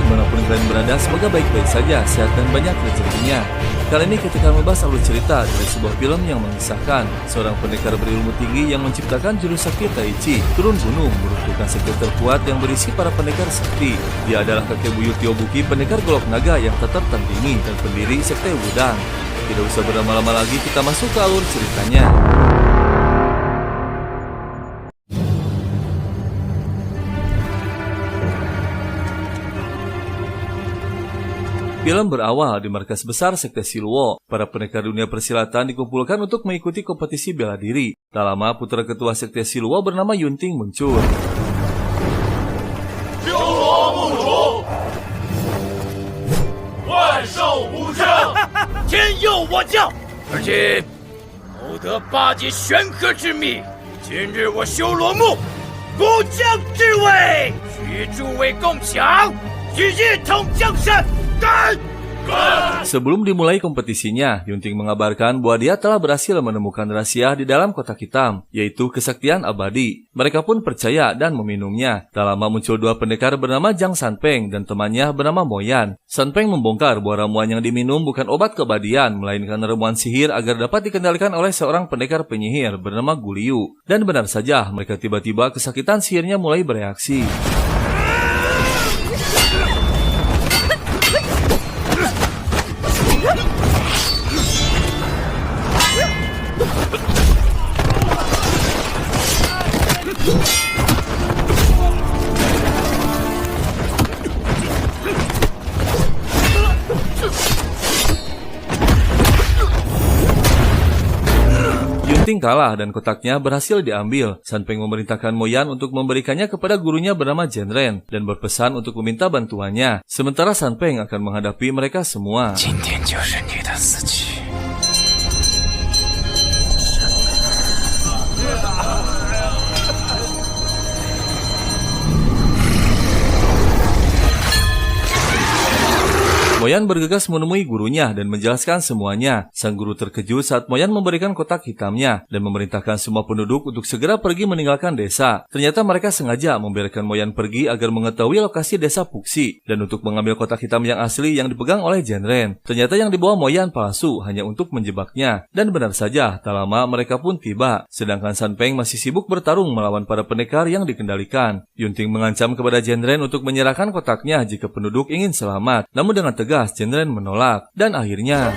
dimanapun kalian berada, semoga baik-baik saja, sehat dan banyak rezekinya. Kali ini kita akan membahas alur cerita dari sebuah film yang mengisahkan seorang pendekar berilmu tinggi yang menciptakan jurus sakti Tai Chi, turun gunung meruntuhkan sekte terkuat yang berisi para pendekar sakti. Dia adalah kakek buyut Tiobuki, pendekar golok naga yang tetap tandingi dan pendiri sekte Wudang. Tidak usah berlama-lama lagi, kita masuk ke alur ceritanya. Film berawal di markas besar sekte Siluo. Para pendekar dunia persilatan dikumpulkan untuk mengikuti kompetisi bela diri. Tak lama, putra ketua sekte Siluo bernama Yunting muncul. Sebelum dimulai kompetisinya, Yunting mengabarkan bahwa dia telah berhasil menemukan rahasia di dalam kotak hitam, yaitu kesaktian abadi. Mereka pun percaya dan meminumnya. Tak lama muncul dua pendekar bernama Zhang Sanpeng dan temannya bernama Moyan. Sanpeng membongkar bahwa ramuan yang diminum bukan obat keabadian, melainkan ramuan sihir agar dapat dikendalikan oleh seorang pendekar penyihir bernama Guliu. Dan benar saja, mereka tiba-tiba kesakitan sihirnya mulai bereaksi. Yunting kalah dan kotaknya berhasil diambil. Sanpeng memerintahkan Moyan untuk memberikannya kepada gurunya bernama Zhenren dan berpesan untuk meminta bantuannya. Sementara Sanpeng akan menghadapi mereka semua. Moyan bergegas menemui gurunya dan menjelaskan semuanya. Sang guru terkejut saat Moyan memberikan kotak hitamnya dan memerintahkan semua penduduk untuk segera pergi meninggalkan desa. Ternyata mereka sengaja membiarkan Moyan pergi agar mengetahui lokasi desa Puxi dan untuk mengambil kotak hitam yang asli yang dipegang oleh Zhenren. Ternyata yang dibawa Moyan palsu hanya untuk menjebaknya. Dan benar saja, tak lama mereka pun tiba. Sedangkan Sanpeng masih sibuk bertarung melawan para pendekar yang dikendalikan. Yunting mengancam kepada Zhenren untuk menyerahkan kotaknya jika penduduk ingin selamat. Namun dengan tegas Zhenren menolak dan akhirnya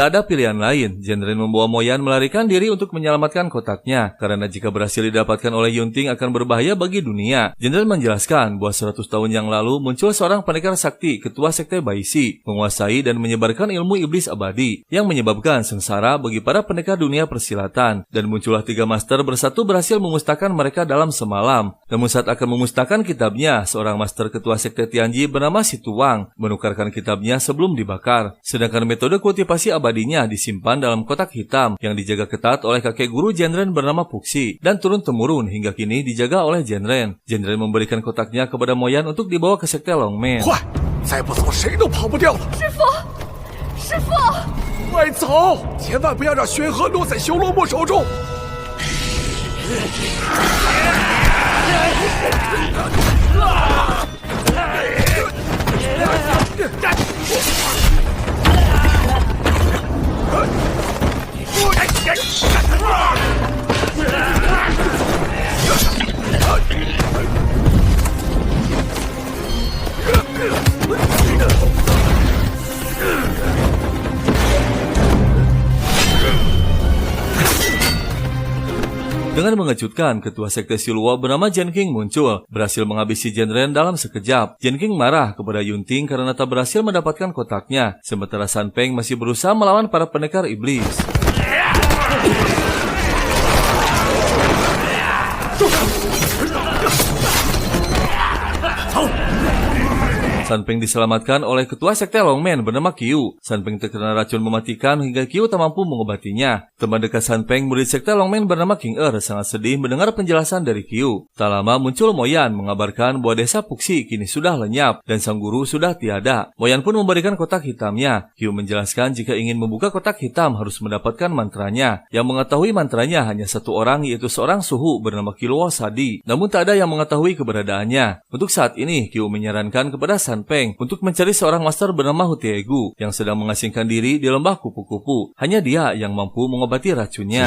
tak ada pilihan lain. Zhenren membawa Moyan melarikan diri untuk menyelamatkan kotaknya, karena jika berhasil didapatkan oleh Yunting akan berbahaya bagi dunia. Zhenren menjelaskan bahwa 100 tahun yang lalu muncul seorang pendekar sakti, ketua sekte Baishi, menguasai dan menyebarkan ilmu iblis abadi, yang menyebabkan sengsara bagi para pendekar dunia persilatan. Dan muncullah 3 master bersatu berhasil memusnahkan mereka dalam semalam. Namun saat akan memusnahkan kitabnya, seorang master ketua sekte Tianji bernama Situang menukarkan kitabnya sebelum dibakar. Sedangkan metode kultivasi abadinya disimpan dalam kotak hitam yang dijaga ketat oleh kakek guru Zhenren bernama Puxi dan turun-temurun hingga kini dijaga oleh Zhenren. Zhenren memberikan kotaknya kepada Moyan untuk dibawa ke sekte Longmen. Dengan mengejutkan, ketua sekte Siluo bernama Zhenking muncul, berhasil menghabisi Zhenren dalam sekejap. Zhenking marah kepada Yunting karena tak berhasil mendapatkan kotaknya, sementara Sanpeng masih berusaha melawan para pendekar iblis. San Peng diselamatkan oleh ketua sekte Longmen bernama Qiu. San Peng terkena racun mematikan hingga Qiu tak mampu mengobatinya. Teman dekat San Peng, murid sekte Longmen bernama King sangat sedih mendengar penjelasan dari Qiu. Tak lama muncul Moyan mengabarkan bahwa desa Puxi kini sudah lenyap dan sang guru sudah tiada. Moyan pun memberikan kotak hitamnya. Qiu menjelaskan jika ingin membuka kotak hitam harus mendapatkan mantranya. Yang mengetahui mantranya hanya satu orang, yaitu seorang suhu bernama Kiluo Sadi. Namun tak ada yang mengetahui keberadaannya. Untuk saat ini Qiu menyarankan kepada San Peng untuk mencari seorang master bernama Hutiegu yang sedang mengasingkan diri di lembah kupu-kupu. Hanya dia yang mampu mengobati racunnya.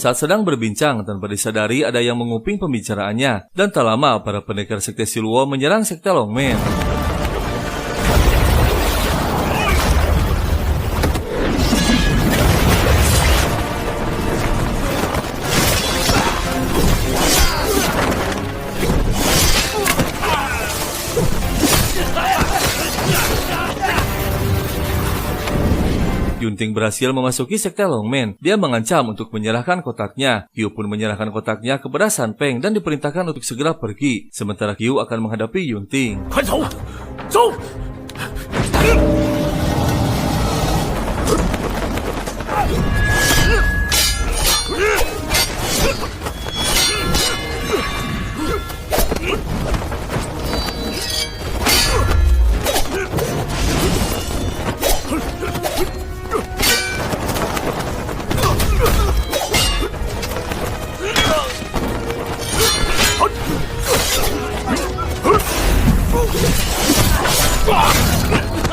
Saat sedang berbincang, tanpa disadari ada yang menguping pembicaraannya, dan tak lama para pendekar sekte Siluo menyerang sekte Longmen. Yunting berhasil memasuki sekte Longmen. Dia mengancam untuk menyerahkan kotaknya. Qiu pun menyerahkan kotaknya kepada San Peng dan diperintahkan untuk segera pergi. Sementara Qiu akan menghadapi Yunting.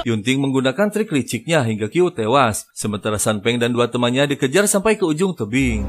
Yunting menggunakan trik liciknya hingga Qiu tewas, sementara San Peng dan dua temannya dikejar sampai ke ujung tebing.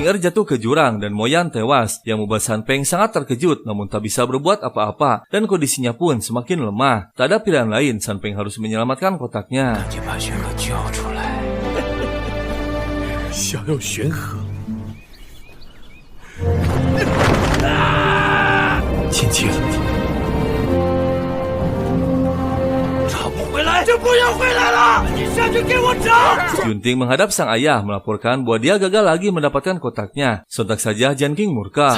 King jatuh ke jurang dan Moyan tewas, yang membuat San Peng sangat terkejut namun tak bisa berbuat apa-apa dan kondisinya pun semakin lemah. Tak ada pilihan lain, San Peng harus menyelamatkan kotaknya. Yunting menghadap sang ayah melaporkan bahwa dia gagal lagi mendapatkan kotaknya. Sontak saja Jian King murka.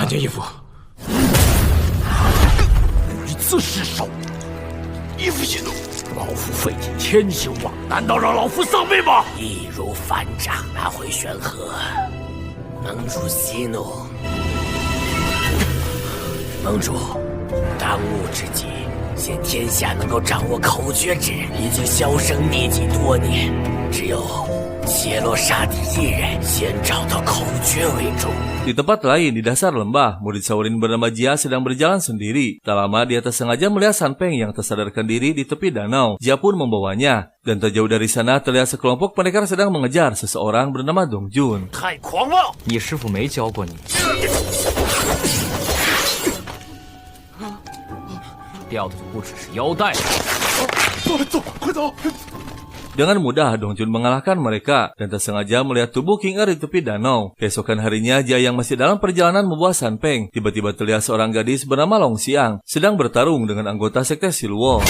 Di tempat lain, di dasar lembah, murid Shaolin bernama Jia sedang berjalan sendiri. Tak lama dia tersengaja melihat San Peng yang tersadarkan diri di tepi danau. Jia pun membawanya. Dan tak jauh dari sana terlihat sekelompok pendekar sedang mengejar seseorang bernama Dong Jun. Dengan mudah Dong Jun mengalahkan mereka dan tersengaja melihat tubuh King di tepi danau. Keesokan harinya, Jia yang masih dalam perjalanan membawa San Peng tiba-tiba terlihat seorang gadis bernama Long Xiang sedang bertarung dengan anggota sekte Siluo.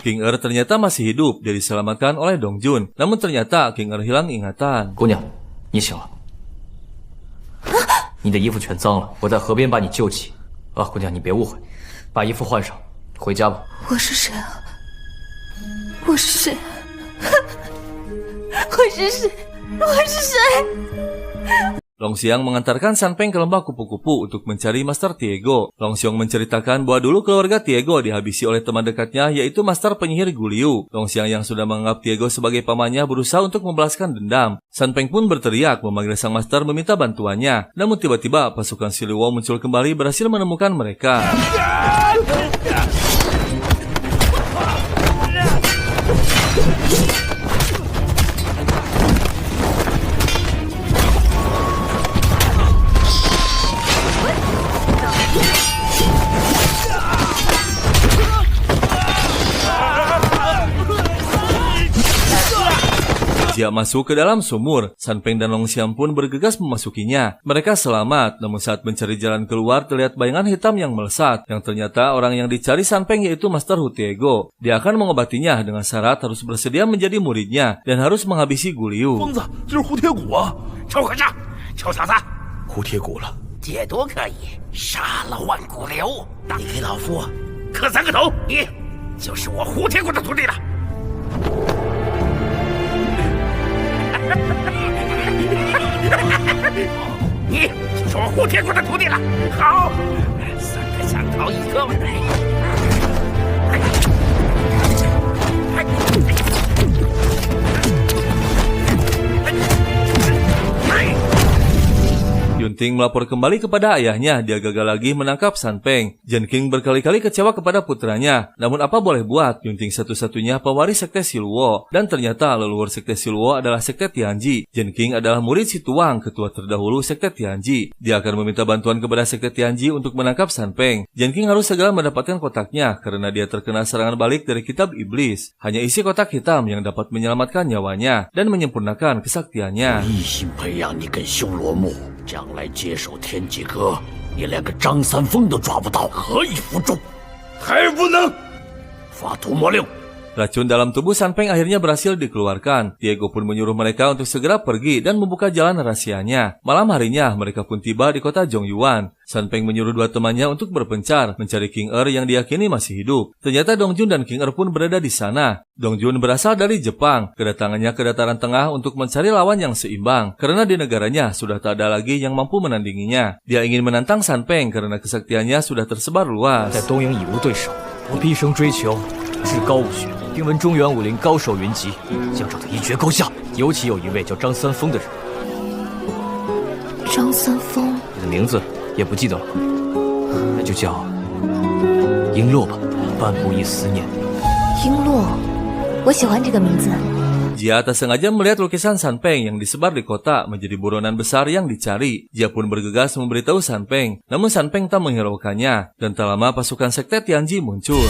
King ternyata masih hidup, dia diselamatkan oleh Dong Jun. Namun ternyata King hilang ingatan. 啊，姑娘，你别误会，把衣服换上，回家吧。我是谁啊？我是谁？我是谁？我是谁Long Xiang mengantarkan San Peng ke lembah kupu-kupu untuk mencari Master Tiego. Long Xiang menceritakan bahwa dulu keluarga Tiego dihabisi oleh teman dekatnya yaitu Master Penyihir Guliu. Long Xiang yang sudah menganggap Tiego sebagai pamannya berusaha untuk membalaskan dendam. San Peng pun berteriak memanggil sang Master meminta bantuannya. Namun tiba-tiba pasukan Siluo muncul kembali berhasil menemukan mereka. Jia masuk ke dalam sumur. San Peng dan Long Xiang pun bergegas memasukinya. Mereka selamat, namun saat mencari jalan keluar terlihat bayangan hitam yang melesat. Yang ternyata orang yang dicari San Peng yaitu Master Hu Tiego. Dia akan mengobatinya dengan syarat harus bersedia menjadi muridnya dan harus menghabisi Guliu. 疯子，这是胡铁骨啊！臭和尚，臭小子，胡铁骨了，解毒可以，杀了万骨流，你给老夫磕3个头，你就是我胡铁骨的徒弟了。你就是我胡铁骨的徒弟了。好，3个想逃1个。Yunting melapor kembali kepada ayahnya. Dia gagal lagi menangkap San Peng. Jen King berkali-kali kecewa kepada putranya. Namun apa boleh buat, Yunting satu-satunya pewaris sekte Siluo. Dan ternyata leluhur sekte Siluo adalah sekte Tianji. Jen King adalah murid Si Tuang, ketua terdahulu sekte Tianji. Dia akan meminta bantuan kepada sekte Tianji untuk menangkap San Peng. Jen King harus segera mendapatkan kotaknya karena dia terkena serangan balik dari kitab iblis. Hanya isi kotak hitam yang dapat menyelamatkan nyawanya dan menyempurnakan kesaktiannya. 一心培养你跟修罗木，将来接手天机阁，你连个张三丰都抓不到，何以服众？还不能发屠魔令！ Racun dalam tubuh San Peng akhirnya berhasil dikeluarkan. Tiego pun menyuruh mereka untuk segera pergi dan membuka jalan rahasianya. Malam harinya, mereka pun tiba di kota Zhongyuan. San Peng menyuruh 2 temannya untuk berpencar, mencari King Er yang diyakini masih hidup. Ternyata Dong Jun dan King Er pun berada di sana. Dong Jun berasal dari Jepang. Kedatangannya ke dataran tengah untuk mencari lawan yang seimbang. Karena di negaranya sudah tak ada lagi yang mampu menandinginya. Dia ingin menantang San Peng karena kesaktiannya sudah tersebar luas. 在东瀛已无对手，我毕生追求至高武学。 听闻中原武林高手云集，想找他一决高下。尤其有一位叫张三丰的人。张三丰，你的名字也不记得了，那就叫璎珞吧。半步一思念。璎珞，我喜欢这个名字。 Jia tak sengaja melihat lukisan San Peng yang disebar di kota menjadi buronan besar yang dicari. Jia pun bergegas memberitahu San Peng. Namun San Peng tak menghiraukannya. Dan tak lama pasukan sekte Tianji muncul.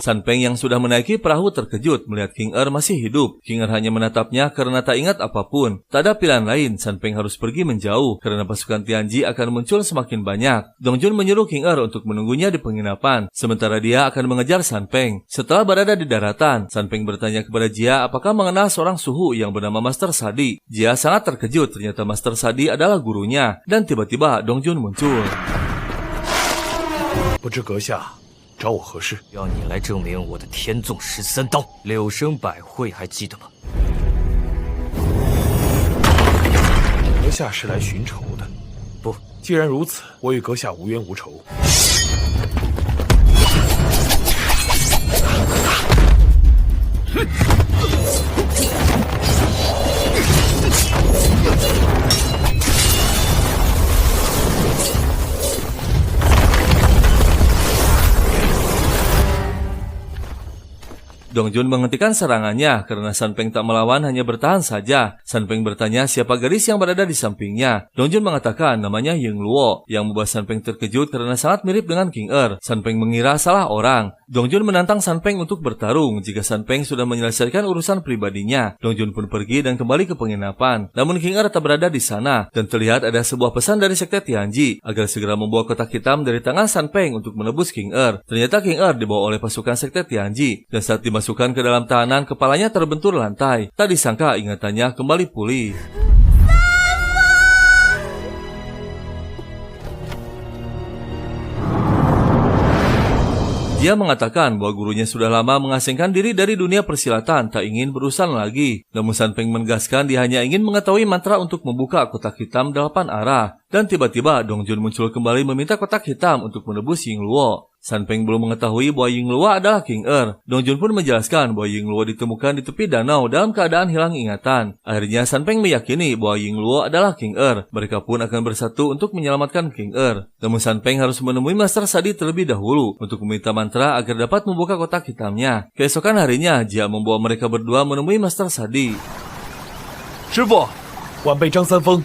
San Peng yang sudah menaiki perahu terkejut melihat King Er masih hidup. King Er hanya menatapnya karena tak ingat apapun. Tak ada pilihan lain, San Peng harus pergi menjauh karena pasukan Tianji akan muncul semakin banyak. Dong Jun menyuruh King Er untuk menunggunya di penginapan, sementara dia akan mengejar San Peng. Setelah berada di daratan, San Peng bertanya kepada Jia apakah mengenal seorang suhu yang bernama Master Sadi. Jia sangat terkejut, ternyata Master Sadi adalah gurunya. Dan tiba-tiba Dong Jun muncul. 不知阁下找我何事？要你来证明我的天纵13刀，柳生百会还记得吗？阁下是来寻仇的。不，既然如此，我与阁下无冤无仇。Dongjun menghentikan serangannya karena San Peng tak melawan, hanya bertahan saja. San Peng bertanya siapa gadis yang berada di sampingnya. Dongjun mengatakan namanya Ying Luo, yang membuat San Peng terkejut karena sangat mirip dengan King Er. San Peng mengira salah orang. Dongjun menantang San Peng untuk bertarung jika San Peng sudah menyelesaikan urusan pribadinya. Dongjun pun pergi dan kembali ke penginapan. Namun King Er tak berada di sana dan terlihat ada sebuah pesan dari sekte Tianji agar segera membawa kotak hitam dari tangan San Peng untuk menebus King Er. Ternyata King Er dibawa oleh pasukan sekte Tianji dan saat dimasukkan ke dalam tahanan kepalanya terbentur lantai. Tak disangka ingatannya kembali pulih. Dia mengatakan bahwa gurunya sudah lama mengasingkan diri dari dunia persilatan, tak ingin berurusan lagi. Namun San Peng menegaskan dia hanya ingin mengetahui mantra untuk membuka kotak hitam 8 arah. Dan tiba-tiba Dongjun muncul kembali meminta kotak hitam untuk menebus Ying Luo. San Peng belum mengetahui bahwa Ying Luo adalah King Er. Dongjun pun menjelaskan bahwa Ying Luo ditemukan di tepi danau dalam keadaan hilang ingatan. Akhirnya San Peng meyakini bahwa Ying Luo adalah King Er. Mereka pun akan bersatu untuk menyelamatkan King Er. Namun San Peng harus menemui Master Sadi terlebih dahulu untuk meminta mantra agar dapat membuka kotak hitamnya. Keesokan harinya, Jia membawa mereka berdua menemui Master Sadi. 师傅，晚辈张三丰，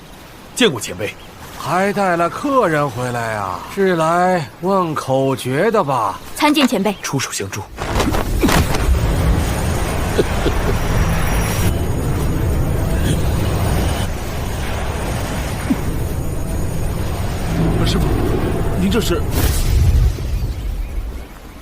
见过前辈。 还带了客人回来啊？是来问口诀的吧？参见前辈。出手相助。师傅，您这是？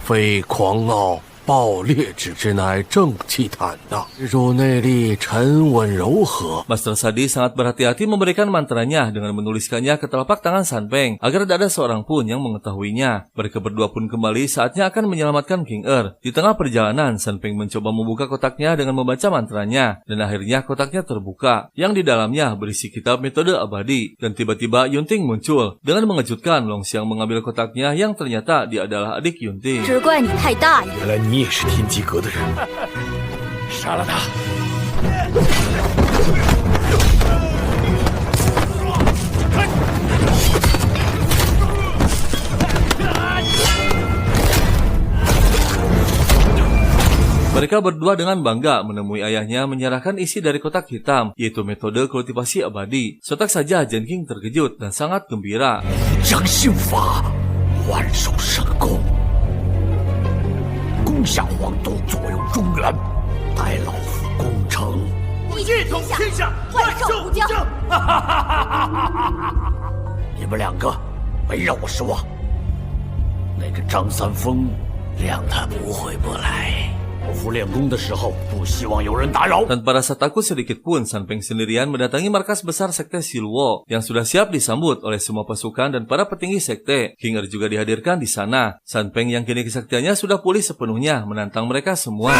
非狂傲暴烈之乃正气坦荡，入内力沉稳柔和。 Master Sadi sangat berhati-hati memberikan mantranya dengan menuliskannya ke telapak tangan San Peng agar tidak ada seorang pun yang mengetahuinya. Mereka berdua pun kembali saatnya akan menyelamatkan King Er. Di tengah perjalanan, San Peng mencoba membuka kotaknya dengan membaca mantranya dan akhirnya kotaknya terbuka yang di dalamnya berisi kitab metode abadi. Dan tiba-tiba Yunting muncul dengan mengejutkan. Long Xiang mengambil kotaknya yang ternyata dia adalah adik Yunting. 只怪你太大意。原来你也是天机阁的人。杀了他！ Mereka berdua dengan bangga menemui ayahnya menyerahkan isi dari kotak hitam, yaitu metode kultivasi abadi. Sontak saja Jen King terkejut dan sangat gembira. 掌心法，万手神功，攻下皇都，左右中原，待老夫攻城，一统天下，万寿无疆。你们两个没让我失望。那个张三丰，谅他不会不来。 老夫练功的时候，不希望有人打扰。 Tanpa rasa takut sedikit pun, San Peng sendirian mendatangi markas besar sekte Siluo yang sudah siap disambut oleh semua pasukan dan para petinggi sekte. King Er juga dihadirkan di sana. San Peng yang kini kesaktiannya sudah pulih sepenuhnya menantang mereka semua.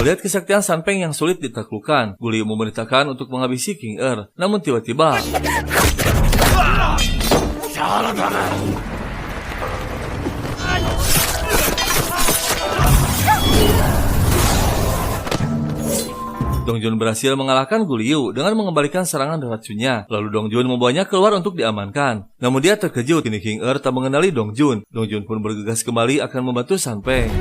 Melihat kesaktian San Peng yang sulit ditaklukkan, Gu Liu memerintahkan untuk menghabisi King Er. Namun tiba-tiba, Dongjun berhasil mengalahkan Gu Liu dengan mengembalikan serangan racunnya. Lalu Dongjun membawanya keluar untuk diamankan. Namun dia terkejut, kini King Er tak mengenali Dongjun. Dongjun pun bergegas kembali akan membantu San Peng.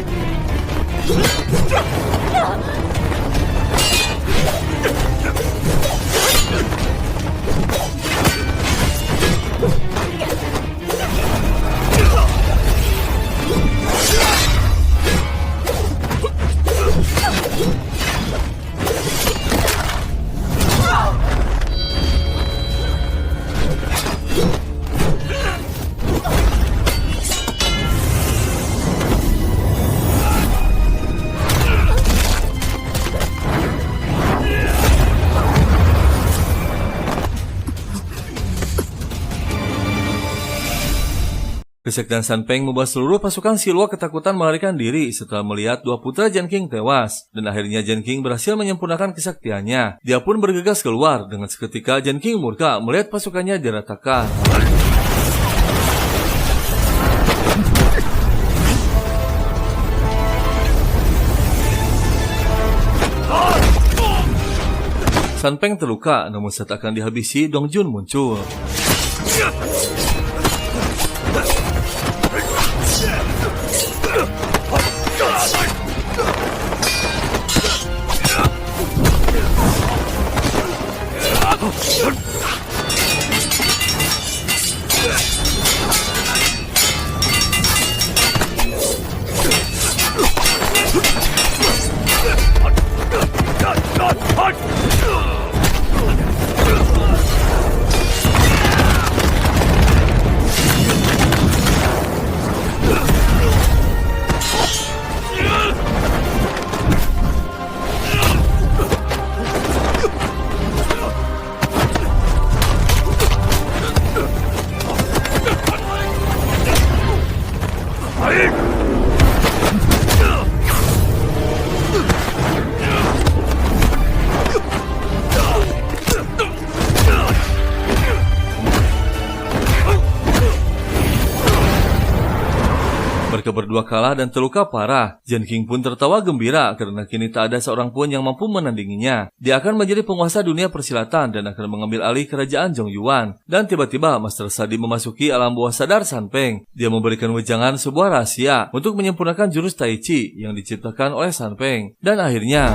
Kesaktian Sanpeng membuat seluruh pasukan Siluo ketakutan melarikan diri setelah melihat dua putra Jianqing tewas. Dan akhirnya Jianqing berhasil menyempurnakan kesaktiannya. Dia pun bergegas keluar. Dengan seketika Jianqing murka melihat pasukannya diratakan. Sanpeng terluka, namun saat akan dihabisi, Dong Jun muncul. Mereka berdua kalah dan terluka parah. Jianqing pun tertawa gembira karena kini tak ada seorang pun yang mampu menandinginya. Dia akan menjadi penguasa dunia persilatan dan akan mengambil alih kerajaan Zhongyuan. Dan tiba-tiba Master Sadi memasuki alam bawah sadar Sanpeng. Dia memberikan wejangan sebuah rahasia untuk menyempurnakan jurus Tai Chi yang diciptakan oleh Sanpeng. Dan akhirnya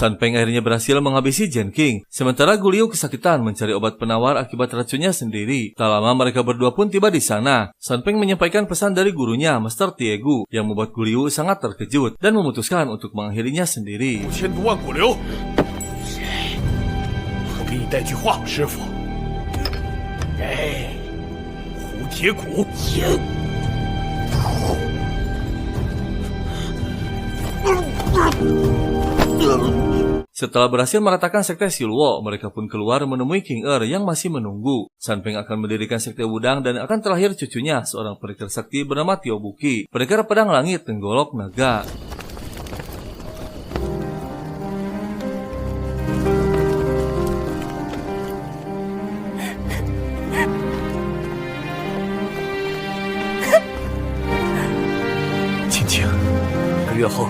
Sanpeng akhirnya berhasil menghabisi Jianqing, sementara Guliu kesakitan mencari obat penawar akibat racunnya sendiri. Tak lama mereka berdua pun tiba di sana. Sanpeng menyampaikan pesan dari gurunya, Master Tiegu, yang membuat Guliu sangat terkejut dan memutuskan untuk mengakhirinya sendiri. 千毒万骨流，我给你带句话，师傅。胡铁骨。 Setelah berhasil meratakan sekte Siluo, mereka pun keluar menemui King Er yang masih menunggu. Sanpeng akan mendirikan sekte Wudang dan akan terlahir cucunya, seorang pendekar sakti bernama Tio Buki, pendekar pedang langit tenggolok naga. Qingqing，1个月后